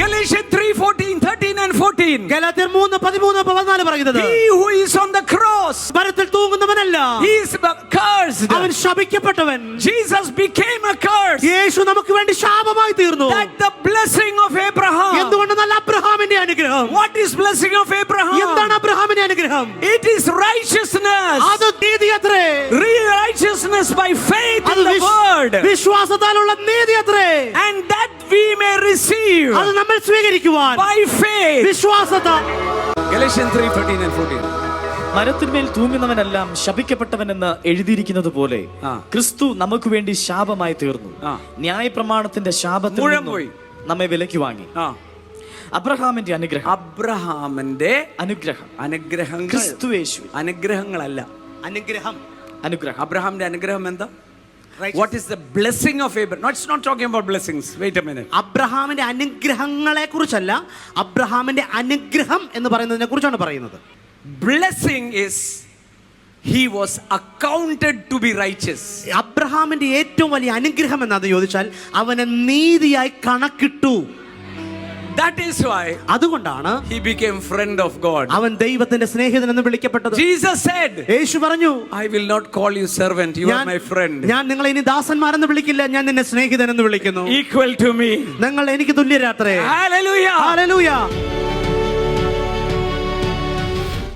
Galatians 3:14, 13 and 14. ഗലാത്യർ 3:13-14 പറയുന്നത്, He who is on the cross, മരത്തിൽ തൂങ്ങുന്നവനല്ല, he is cursed. അവൻ ശപിക്കപ്പെട്ടവൻ. Jesus became a curse. യേശു നമുക്ക് വേണ്ടി ശാപമായി തീർന്നു. That the blessing of Abraham. എന്തുകൊണ്ടെന്നാൽ അബ്രഹാമിന്റെ അനുഗ്രഹം. What is blessing of Abraham? എന്താണ് അബ്രഹാമിന്റെ അനുഗ്രഹം? It is righteousness. അത് നീതിയത്രേ. Real righteousness by faith അത് in the word. വിശ്വാസത്താലുള്ള നീതിയത്രേ. And that we may receive അത് നമ്മൾ സ്വീകരിക്കുവാൻ by faith. വിശ്വാസത്താൽ. Galatians 3:13 and 14. മരത്തിന്മേൽ തൂങ്ങുന്നവനെല്ലാം ശപിക്കപ്പെട്ടവനെന്ന് എഴുതിയിരിക്കുന്നത് പോലെ ക്രിസ്തു നമുക്ക് വേണ്ടി ശാപമായി തീർന്നു. ന്യായപ്രമാണത്തിന്റെ ശാപത്തിൽ നിന്നും നമ്മെ വിലയ്ക്ക് വാങ്ങി. അബ്രഹാമിന്റെ അനുഗ്രഹം, അബ്രഹാമിന്റെ അനുഗ്രഹം ക്രിസ്തു യേശു. അനുഗ്രഹങ്ങളല്ല, അനുഗ്രഹം. അബ്രഹാമിന്റെ അനുഗ്രഹം എന്താ? What is the blessing of Abraham? No, it's not talking about blessings. Wait a minute. അബ്രഹാമിന്റെ അനുഗ്രഹങ്ങളെ കുറിച്ചല്ല, അബ്രഹാമിന്റെ അനുഗ്രഹം എന്ന് പറയുന്നതിനെ കുറിച്ചാണ് പറയുന്നത്. Blessing is he was accounted to be righteous. അബ്രഹാമിന്റെ ഏറ്റവും വലിയ അനുഗ്രഹം എന്നാണ് ചോദിച്ചാൽ അവനെ നീതിയായി കണക്കിട്ടു. That is why അതുകൊണ്ടാണ് he became friend of God. അവൻ ദൈവത്തിന്റെ സ്നേഹിതൻ എന്ന് വിളിക്കപ്പെട്ടത്. Jesus said, യേശു പറഞ്ഞു, I will not call you servant, you are my friend. ഞാൻ നിങ്ങളെ ഇനി ദാസന്മാരെന്ന് വിളിക്കില്ല, ഞാൻ നിന്നെ സ്നേഹിതൻ എന്ന് വിളിക്കുന്നു. Equal to me. നിങ്ങൾ എനിക്ക് തുല്യരാത്രേ. Hallelujah. ഹല്ലേലൂയ.